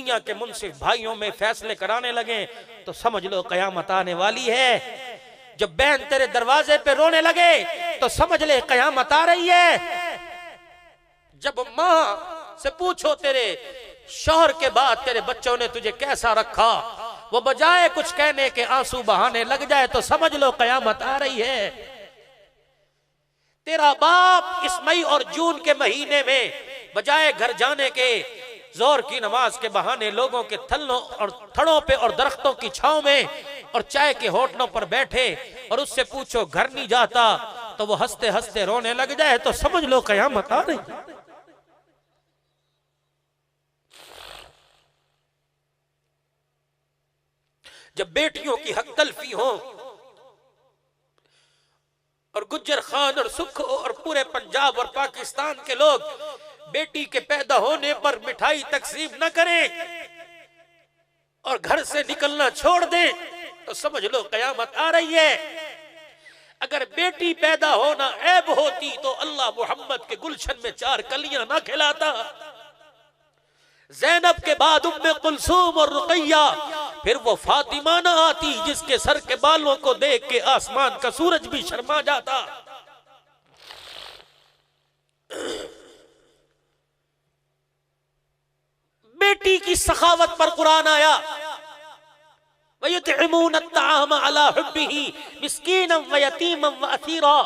दुनिया के मुनसिफ भाइयों में फैसले कराने लगे तो समझ लो कयामत आने वाली है। जब बहन तेरे दरवाजे पे रोने लगे तो समझ ले कयामत आ रही है। जब माँ से पूछो तेरे शौहर के बाद तेरे बच्चों ने तुझे कैसा रखा, वो बजाय कुछ कहने के आंसू बहाने लग जाए तो समझ लो कयामत आ रही है। तेरा बाप इस मई और जून के महीने में बजाय घर जाने के जोर की नमाज के बहाने लोगों के थल्लों और थड़ों पे और दरख्तों की छांव में और चाय के होटलों पर बैठे और उससे पूछो घर नहीं जाता तो वो हंसते हंसते रोने लग जाए तो समझ लो कयामत आ रही। जब बेटियों की हक तलफी हो और गुज्जर खान और सुख और पूरे पंजाब और पाकिस्तान के लोग बेटी के पैदा होने पर मिठाई तकसीम न करें और घर से निकलना छोड़ दें तो समझ लो कयामत आ रही है। अगर बेटी पैदा होना ऐब होती तो अल्लाह मोहम्मद के गुलशन में 4 कलियां ना खिलाता। ज़ैनब के बाद उम्मे कुलसूम और रुकैया, फिर वो फातिमा ना आती जिसके सर के बालों को देख के आसमान का सूरज भी शर्मा जाता। बेटी की सखावत पर कुरान आया, वयुतइमून अत्ताअम अला हुब्बिही मिस्कीनन व यतीमन व असीरा,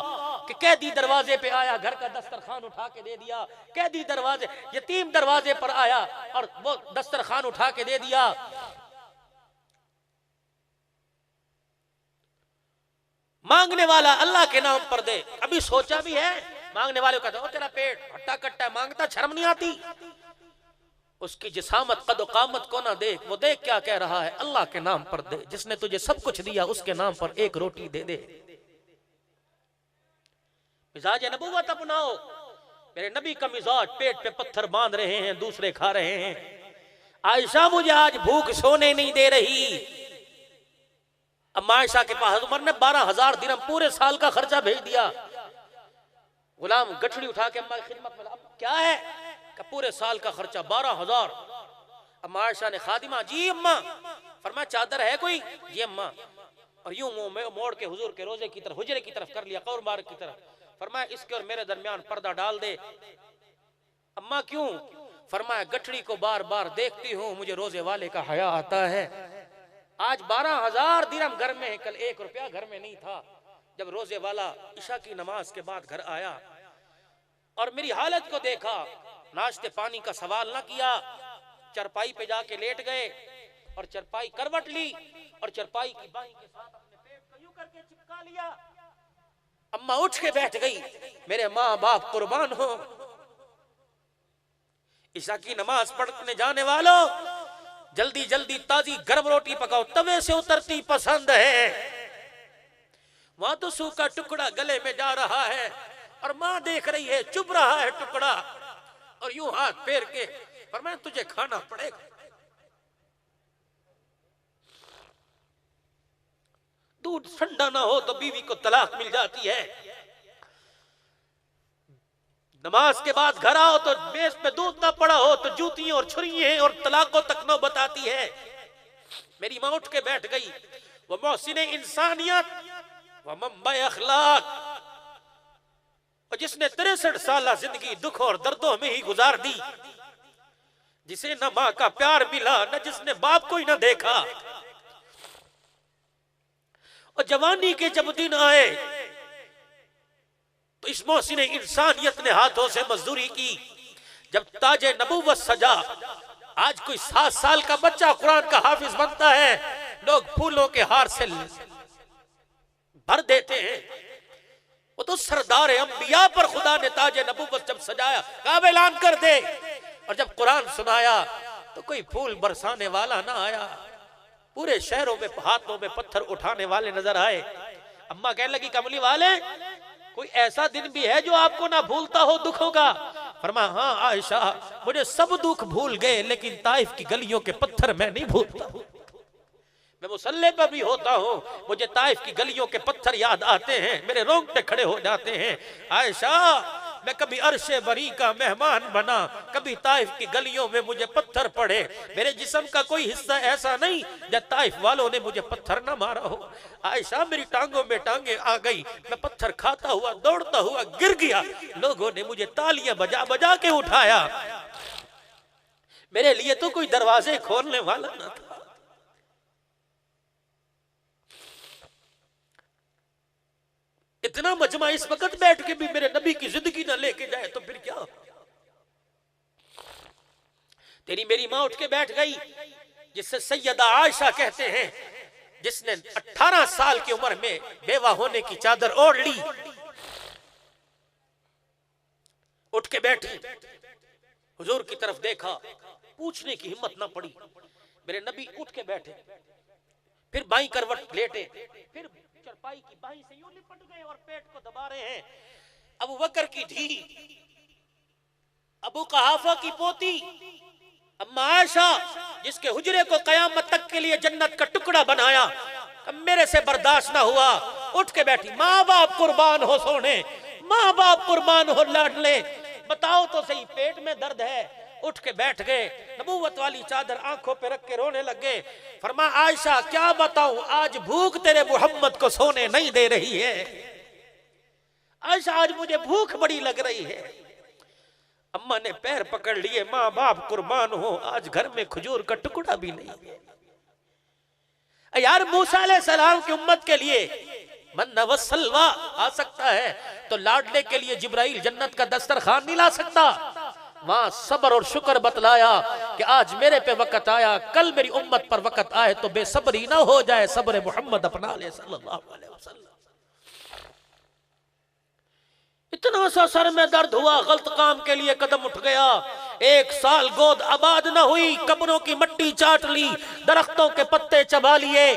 कि कैदी दरवाजे पे आया घर का दस्तरखान उठा के दे दिया, कैदी दरवाजे यतीम दरवाजे पर आया और वो दस्तरखान उठा के दे दिया। मांगने वाला अल्लाह के नाम पर दे। अभी सोचा भी है मांगने वाले का तो तेरा पेट हट्टा कट्टा मांगता शर्म नहीं आती। उसकी जिसामत कद कामत को ना देख, वो देख क्या कह रहा है, अल्लाह के नाम पर दे। जिसने तुझे सब कुछ दिया उसके नाम पर एक रोटी दे दे। मिजाज नबूवत अपनाओ। मेरे नबी का मिजाज पेट पे पत्थर बांध रहे हैं, दूसरे खा रहे हैं। आयशा मुझे आज भूख सोने नहीं दे रही। अम्मा आयशा के पास उमर ने 12,000 दिरहम पूरे साल का खर्चा भेज दिया। गुलाम गठड़ी उठा के अम्मा की खिदमत में, अब क्या है का पूरे साल का खर्चा 12,000। अम्मा आयशा ने खादिमा, जी अम्मा। फरमाया चादर है कोई? जी अम्मा। और यूं मुंह मोड़ के हुजूर के रोजे की तरफ, हुजरे की तरफ कर लिया, कौर मार्ग की तरफ। फरमाया इसके और मेरे दरमियान पर्दा डाल दे। अम्मा क्यों? फरमाया गठड़ी को बार बार देखती हूँ, मुझे रोजे वाले का हया आता है। आज 12,000 दिरहम घर में है, कल 1 रुपया घर में नहीं था। जब रोजे वाला इशा की नमाज के बाद घर आया और मेरी हालत को देखा, नाश्ते पानी का सवाल ना किया, चरपाई पे जाके लेट गए और चरपाई करवट ली और चरपाई की बाई के साथ अपने पेट को यूं करके चिपका लिया। अम्मा उठ के बैठ गई, मेरे माँ बाप कुर्बान हो। इशा की नमाज पढ़ने जाने वालों, जल्दी जल्दी ताजी गर्म रोटी पकाओ, तवे से उतरती पसंद है। वहां तो सूखा टुकड़ा गले में जा रहा है और माँ देख रही है, चुभ रहा है टुकड़ा और यूं हाथ फेर के फरमाया तुझे खाना पड़ेगा। दूध ठंडा ना हो तो बीवी को तलाक मिल जाती है। नमाज के बाद घर आओ तो मेज पे दूध ना पड़ा हो तो जूतियां और छुरियां और तलाकों तक न बताती है। मेरी मां उठ के बैठ गई। वो मोहसिन इंसानियत व मंबा अखलाक, और जिसने 63 साल जिंदगी दुख और दर्दों में ही गुजार दी, जिसे न मां का प्यार मिला न जिसने बाप को ही न देखा। और जवानी के जब दिन आए तो इस मोहसिन इंसानियत ने हाथों से मजदूरी की। जब ताजे नबूवत सजा, आज कोई 7 साल का बच्चा कुरान का हाफिज बनता है, लोग फूलों के हार से भर देते हैं। वो तो सरदार अंबिया पर खुदा ने ताजे नबूवत जब सजाया, कब ऐलान कर दे। और जब कुरान सुनाया तो कोई फूल बरसाने वाला ना आया, पूरे शहरों में हाथों में पत्थर उठाने वाले नजर आए। अम्मा कहने लगी, कमली वाले कोई ऐसा दिन भी है जो आपको ना भूलता हो दुखों का? फरमाया, हाँ आयशा, मुझे सब दुख भूल गए लेकिन ताइफ की गलियों के पत्थर मैं नहीं भूलता। मैं मुसल्ले पर भी होता हूँ, मुझे ताइफ की गलियों के पत्थर याद आते हैं, मेरे रोंगटे खड़े हो जाते हैं। आयशा, मैं कभी अरशे बरी का मेहमान बना, कभी ताइफ की गलियों में मुझे पत्थर पड़े, मेरे जिस्म का कोई हिस्सा ऐसा नहीं जब ताइफ वालों ने मुझे पत्थर ना मारा हो। आयशा मेरी टांगों में टांगे आ गई, मैं पत्थर खाता हुआ दौड़ता हुआ गिर गया, लोगों ने मुझे तालियां बजा बजा के उठाया, मेरे लिए तो कोई दरवाजे खोलने वाला ना था। इतना मजमा इस वक्त बैठ के भी मेरे नबी की जिंदगी ना लेके जाए तो फिर क्या। तेरी मेरी माँ उठ के बैठ गई, जिससे सैयदा आयशा कहते हैं, जिसने 18 साल की उम्र में बेवा होने की चादर ओढ़ ली, उठ के बैठी, हुजूर की तरफ देखा, पूछने की हिम्मत ना पड़ी, मेरे नबी उठ के बैठे, फिर बाईं करवट लेटे, फिर चरपाई की बाईं से यूं लिपट गए और पेट को दबा रहे हैं। अबू बकर की धी, अबू कहाफा की पोती अम्मा आयशा, जिसके हुजरे को कयामत तक के लिए जन्नत का टुकड़ा बनाया, अब मेरे से बर्दाश्त ना हुआ, उठ के बैठी। माँ बाप कुर्बान हो सोने, माँ बाप कुर्बान हो लाडले, बताओ तो सही पेट में दर्द है। उठ के बैठ गए, नबूवत वाली चादर आंखों पे रख के रोने लगे। फरमा आयशा क्या बताऊं, आज भूख तेरे मोहम्मद को सोने नहीं दे रही है। आयशा आज मुझे भूख बड़ी लग रही है। अम्मा ने पैर पकड़ लिए, माँ बाप कुर्बान हो, आज घर में खजूर का टुकड़ा भी नहीं है। यार मूसा अलैहिस्सलाम की उम्मत के लिए मन्ना व सलवा आ सकता है, तो लाडले के लिए जिब्राइल जन्नत का दस्तरखान नहीं ला सकता। वहां सब्र और शुक्र बतलाया कि आज मेरे पे वक्त आया, कल मेरी उम्मत पर वक्त आए तो बेसब्री ना हो जाए, सब्र मोहम्मद अपना ले सल्लल्लाहु अलैहि वसल्लम। इतना सा सर में दर्द हुआ, गलत काम के लिए कदम उठ गया, 1 साल गोद आबाद न हुई, कब्रों की मट्टी चाट ली, दरख्तों के पत्ते चबा लिए।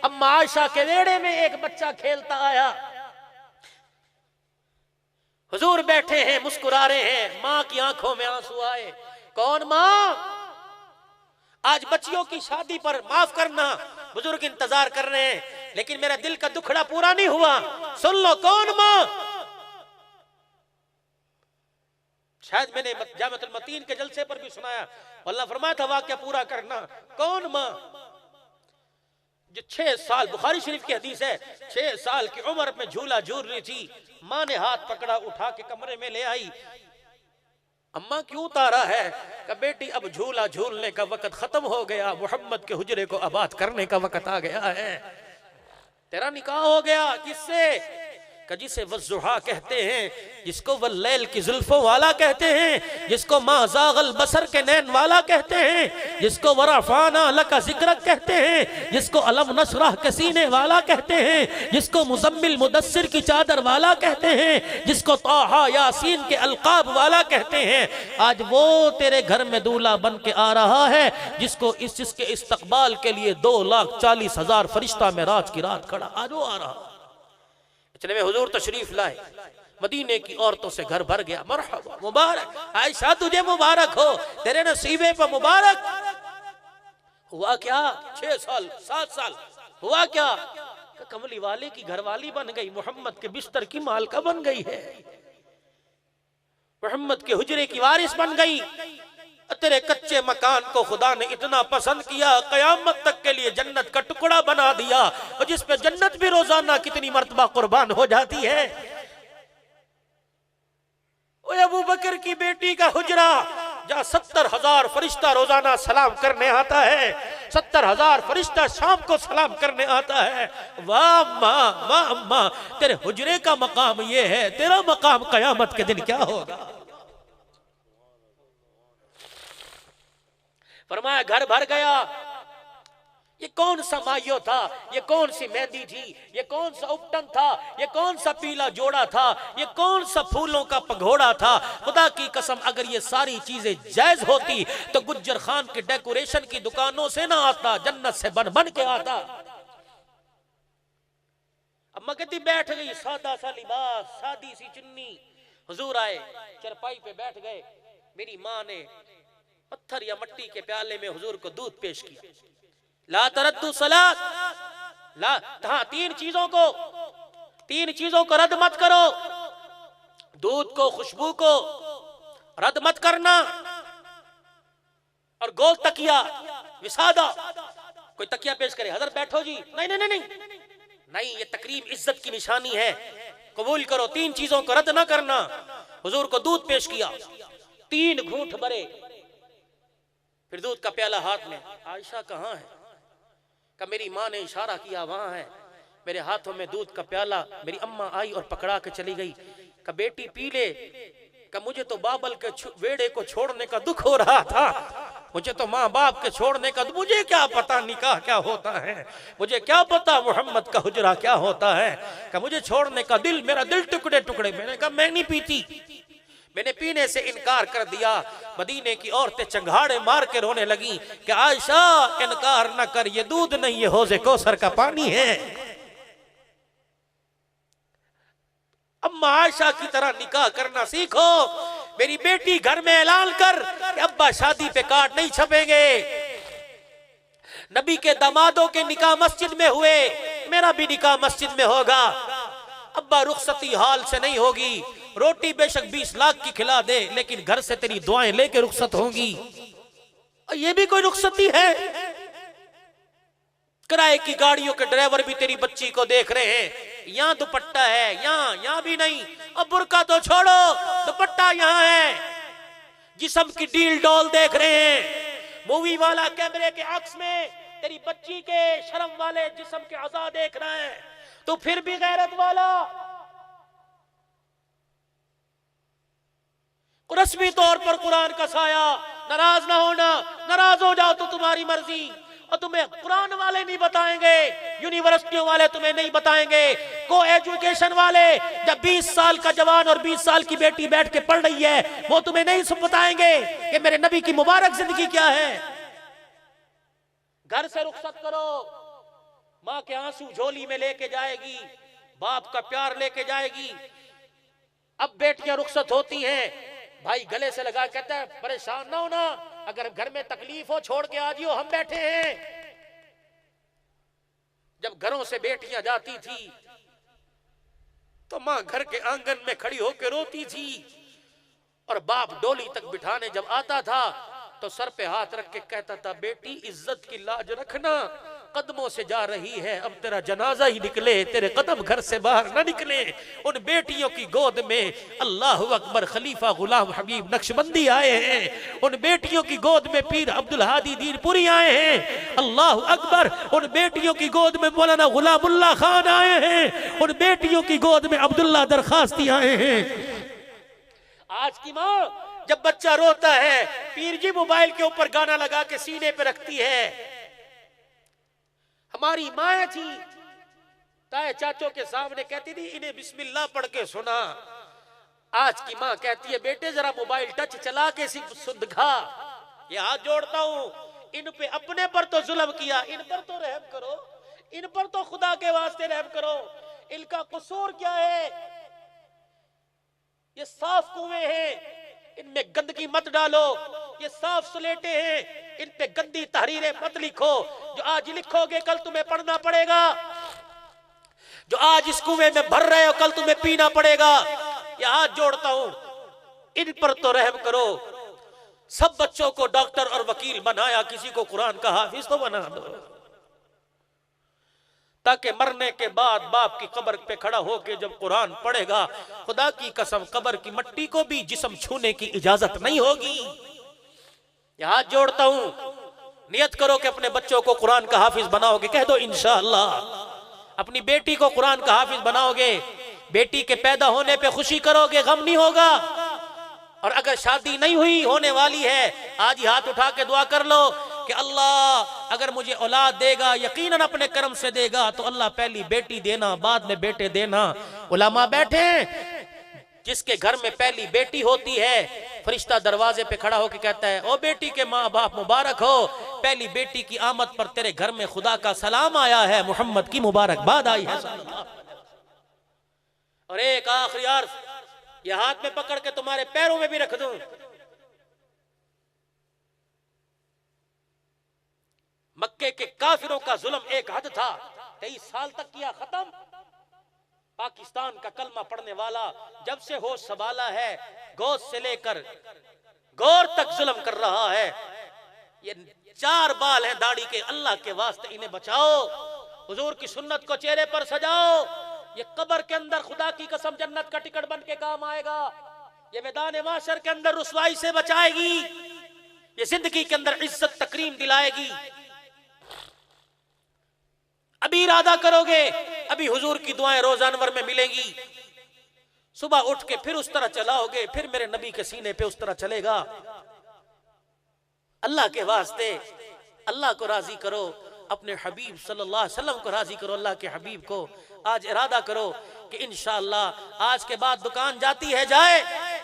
अम्मा आयशा के वेड़े में एक बच्चा खेलता आया, हुजूर बैठे हैं मुस्कुरा रहे हैं, माँ की आंखों में आंसू आए। कौन माँ? आज बच्चियों की शादी पर माफ करना, बुजुर्ग इंतजार कर रहे हैं, लेकिन मेरा दिल का दुखड़ा पूरा नहीं हुआ। सुन लो, कौन माँ? शायद मैंने जामतुल मतीन के जलसे पर भी सुनाया, अल्लाह फरमाया था वाक्या पूरा करना। कौन माँ? जो 6 साल, बुखारी शरीफ की हदीस है, 6 साल की उम्र में झूला झूल रही थी, माँ ने हाथ पकड़ा, उठा के कमरे में ले आई। अम्मा क्यों उतारा है? कि बेटी अब झूला झूलने का वक्त खत्म हो गया, मोहम्मद के हुजरे को आबाद करने का वक्त आ गया है, तेरा निकाह हो गया। किससे? जिसे वज़्ज़ुहा कहते हैं, जिसको वल्लैल की जुल्फों वाला कहते हैं, जिसको माज़ागल बसर के नैन वाला कहते हैं, जिसको वरफ़ाना लका ज़िक्रक कहते हैं, जिसको अलम नशरह के सीने वाला कहते हैं, जिसको मुज़म्मिल मुदस्सिर की चादर वाला कहते हैं, जिसको ताहा यासीन के अलकाब वाला कहते हैं, आज वो तेरे घर में दूल्हा बन के आ रहा है, जिसके इस्तकबाल के लिए 2,40,000 फरिश्ता में रात की रात खड़ा, आज वो आ रहा। इतने में हुजूर तशरीफ लाए, मदीने की औरतों से घर भर गया। मरहबा, मुबारक आयशा, तुझे मुबारक हो, तेरे नसीबे पर मुबारक। हुआ क्या? 6 साल 7 साल हुआ क्या? कमली वाले की घरवाली बन गई, मोहम्मद के बिस्तर की मालका बन गई है, मोहम्मद के हुजरे की वारिस बन गई। तेरे कच्चे मकान को खुदा ने इतना पसंद किया, कयामत तक के लिए जन्नत का टुकड़ा बना दिया, और जिस पे जन्नत भी रोजाना कितनी मर्तबा कुर्बान हो जाती है। ओ अबू बकर की बेटी का हुजरा, जहाँ 70,000 फरिश्ता रोजाना सलाम करने आता है, 70,000 फरिश्ता शाम को सलाम करने आता है। वाह माँ, वाह अम्मा, तेरे हुजरे का मकाम ये है, तेरा मकाम कयामत के दिन क्या होगा? फरमाया घर भर गया। ये कौन सा मायो था, ये कौन सी मेहंदी थी, ये कौन सा उपटन था, ये कौन सा पीला जोड़ा था, ये कौन सा फूलों का पगोड़ा था। खुदा की कसम अगर ये सारी चीजें जायज होती तो गुज्जर खान के डेकोरेशन की दुकानों से ना आता, जन्नत से बन बन के आता। अम्मा कहती बैठ गई, सादा सा लिबास, सादी सी चुन्नी। हुजूर आए, चरपाई पे बैठ गए। मेरी माँ ने पत्थर या मट्टी के प्याले में हुजूर को दूध पेश किया। ला तरद्दु सलात, ला, हाँ, 3 चीजों को रद्द मत करो। दूध को, खुशबू को रद्द मत करना। और गोल तकिया, विसादा, कोई तकिया पेश करे, हजरत बैठो जी, नहीं नहीं नहीं नहीं नहीं, ये तकरीम इज्जत की निशानी है, कबूल करो। 3 चीजों को रद्द ना करना। हुजूर को दूध पेश किया, 3 घूंट भरे, फिर दूध का प्याला हाथ में। आयशा कहाँ है? का मेरी माँ ने इशारा किया वहां है। मेरे हाथों में दूध का प्याला, मेरी अम्मा आई और पकड़ा के चली गई। का बेटी पी ले। का मुझे तो बाबल के वेड़े को छोड़ने का दुख हो रहा था, मुझे तो माँ बाप के छोड़ने का, मुझे क्या पता निकाह क्या होता है, मुझे क्या पता मोहम्मद का हुजरा क्या होता है। का मुझे छोड़ने का दिल, मेरा दिल टुकड़े टुकड़े। मैंने कहा मैं नहीं पीती, मैंने पीने से इनकार कर दिया। मदीने की औरतें चंगाड़े मार के रोने लगी कि आयशा इनकार न कर, ये दूध नहीं, ये हौज़े कौसर का पानी है। अम्मा आयशा की तरह निकाह करना सीखो। मेरी बेटी घर में ऐलान कर कि अब्बा शादी पे कार्ड नहीं छपेंगे। नबी के दामादों के निकाह मस्जिद में हुए, मेरा भी निकाह मस्जिद में होगा। अब्बा रुखसती हाल से नहीं होगी, रोटी बेशक 20 लाख की खिला दे, लेकिन घर से तेरी दुआएं लेके रुखसत होंगी। ये भी कोई रुखसती है? किराए की गाड़ियों के ड्राइवर भी तेरी बच्ची को देख रहे हैं, यहाँ दुपट्टा है, यहाँ भी नहीं। अब बुर्का तो छोड़ो, दुपट्टा यहाँ है। जिस्म की डील डॉल देख रहे हैं, मूवी वाला कैमरे के अक्स में तेरी बच्ची के शर्म वाले जिस्म के अज़ा देख रहा है, तो फिर भी गैरत वाला। रस्मी तौर पर कुरान का साया, नाराज ना होना, नाराज हो जाओ तो तुम्हारी मर्जी। और तुम्हें कुरान वाले नहीं बताएंगे, यूनिवर्सिटियों वाले तुम्हें नहीं बताएंगे, को एजुकेशन वाले, जब 20 साल का जवान और 20 साल की बेटी बैठ के पढ़ रही है, वो तुम्हें नहीं बताएंगे कि मेरे नबी की मुबारक जिंदगी क्या है। घर से रुखसत करो, माँ के आंसू झोली में लेके जाएगी, बाप का प्यार लेके जाएगी। अब बेटियां रुखसत होती हैं, भाई गले से लगा कहता है परेशान ना होना, अगर घर में तकलीफ हो छोड़ के आ जियो, हम बैठे हैं। जब घरों से बेटियां जाती थी तो मां घर के आंगन में खड़ी होकर रोती थी, और बाप डोली तक बिठाने जब आता था तो सर पे हाथ रख के कहता था बेटी इज्जत की लाज रखना, कदमों से जा रही है, अब तेरा जनाजा ही निकले, तेरे कदम घर से बाहर ना निकले। उन बेटियों की गोद में अल्लाह अकबर खलीफा गुलाम हबीब नक्शबंदी आए हैं, उन बेटियों की गोद में पीर अब्दुल हादी दीनपुरी आए हैं, अल्लाह अकबर। उन बेटियों की गोद में मौलाना गुलामुल्लाह खान आए हैं, उन बेटियों की गोद में अब्दुल्ला दरखास्ती आए हैं। आज की माँ जब बच्चा रोता है, पीर जी मोबाइल के ऊपर गाना लगा के सीने पे रखती है। हमारी माँ थी, ताए चाचों के सामने कहती थी इन्हें बिस्मिल्लाह पढ़ के सुना। आज की माँ कहती है बेटे जरा मोबाइल टच चला के सुध खा। ये हाथ जोड़ता हूं, इन पे अपने पर तो जुल्म किया, इन पर तो रहम करो, इन पर तो खुदा के वास्ते रहम करो। इनका कसूर क्या है? ये साफ कुएं हैं, इनमें गंदगी मत डालो। ये साफ स्लेटे हैं, इन पे गंदी तहरीरें मत लिखो। जो आज लिखोगे कल तुम्हें पढ़ना पड़ेगा, जो आज इस कुएं में भर रहे हो कल तुम्हें पीना पड़ेगा। ये हाथ जोड़ता हूं, इन पर तो रहम करो। सब बच्चों को डॉक्टर और वकील बनाया, किसी को कुरान का हाफिज तो बना दो, ताकि मरने के बाद बाप की कब्र पे खड़ा होके जब कुरान पढ़ेगा, खुदा की कसम कब्र की मिट्टी को भी जिस्म छूने की इजाजत नहीं होगी। हाथ जोड़ता हूं, नियत करो कि अपने बच्चों को कुरान का हाफिज बनाओगे। कह दो इंशाअल्लाह। अपनी बेटी को कुरान का हाफिज बनाओगे, बेटी के पैदा होने पे खुशी करोगे, गम नहीं होगा। और अगर शादी नहीं हुई, होने वाली है, आज ही हाथ उठा के दुआ कर लो कि अल्लाह अगर मुझे औलाद देगा, यकीनन अपने कर्म से देगा, तो अल्लाह पहली बेटी देना, बाद में बेटे देना। उलमा बैठे, जिसके घर में पहली बेटी होती है, फरिश्ता दरवाजे पे खड़ा होकर कहता है ओ बेटी के माँ बाप मुबारक हो, पहली बेटी की आमद पर तेरे घर में खुदा का सलाम आया है, मोहम्मद की मुबारकबाद आई है। और एक आखिरी अर्ज, ये हाथ में पकड़ के तुम्हारे पैरों में भी रख दूं, मक्के के काफिरों का जुल्म एक हद था, 23 साल तक किया खत्म। पाकिस्तान का कलमा पढ़ने वाला जब से होश संभाला है, गोद से लेकर गौर तक जुल्म कर रहा है। ये 4 बाल हैं दाढ़ी के, अल्लाह के वास्ते इन्हें बचाओ, हुजूर की सुन्नत को चेहरे पर सजाओ। ये कब्र के अंदर खुदा की कसम जन्नत का टिकट बन के काम आएगा। ये मैदान माशर के अंदर रुसवाई से बचाएगी। ये जिंदगी के अंदर इज्जत तकरीम दिलाएगी। अभी इरादा करोगे, अभी हुजूर की दुआएं रोज़ा अनवर में मिलेंगी। सुबह उठ के फिर उस तरह चलाओगे, फिर मेरे नबी के सीने पे उस तरह चलेगा। अल्लाह के वास्ते अल्लाह को राजी करो, अपने हबीब सल्लल्लाहु अलैहि वसल्लम को राजी करो, अल्लाह के हबीब को। आज इरादा करो कि इंशाअल्लाह आज के बाद दुकान जाती है जाए,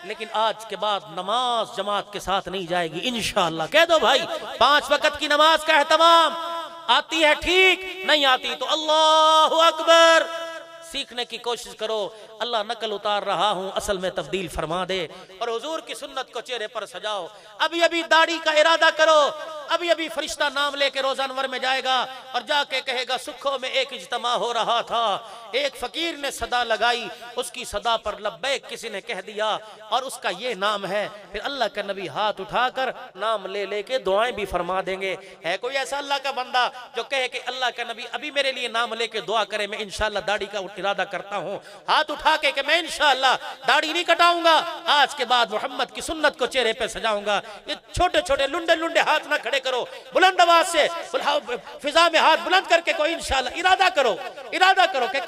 लेकिन आज के बाद नमाज जमात के साथ नहीं जाएगी इंशाअल्लाह। कह दो भाई 5 वक्त की नमाज का एहतमाम। आती है ठीक, नहीं आती तो अल्लाहु अकबर सीखने की कोशिश करो। अल्लाह नकल उतार रहा हूं, असल में तब्दील फरमा दे और हुजूर की सुन्नत को चेहरे पर सजाओ। अभी अभी दाढ़ी का इरादा करो, अभी अभी फरिश्ता नाम लेके रोज़ा अनवर में जाएगा और जाके कहेगा सुखों में एक इज्तिमा हो रहा था, एक फकीर ने सदा लगाई, उसकी सदा पर लब्बैक किसी ने कह दिया और उसका ये नाम है। फिर अल्लाह का नबी हाथ उठाकर नाम ले लेके दुआएं भी फरमा देंगे। है कोई ऐसा अल्लाह का बंदा जो कहे कि अल्लाह का नबी अभी मेरे लिए नाम लेके दुआ करे, मैं इंशाअल्लाह दाढ़ी का इरादा करता हूं, हाथ उठा के कि मैं इंशाअल्लाह दाढ़ी नहीं कटाऊंगा, आज के बाद मोहम्मद की सुन्नत को चेहरे पे सजाऊंगा। ये छोटे छोटे लुंडे लुंडे हाथ ना खड़े करो, बुलंद आवाज से फिजा में हाथ बुलंद करके कोई इंशाअल्लाह इरादा करो कि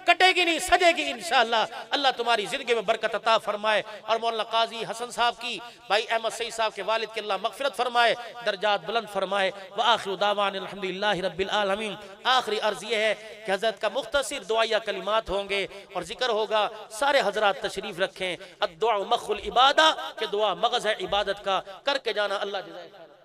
कटेगी नहीं सजेगी इंशाअल्लाह। अल्लाह तुम्हारी जिंदगी में बरकत अता फरमाए और मौलाना काजी हसन साहब की, भाई अहमद सईद साहब के वालिद के अल्लाह मगफिरत फरमाए, दर्जात बुलंद फरमाए। व आखिर दावान अल्हम्दुलिल्लाहि रब्बिल आलमीन। आखिरी अर्ज ये है कि हजरत का मुख्तसर दुआया कलिमात होंगे और जिक्र होगा। सारे हजरात तशरीफ रखें। अद्दुआ मखुल इबादा के दुआ मगज़ है इबादत का, करके जाना। अल्लाह जज़ाए खैर।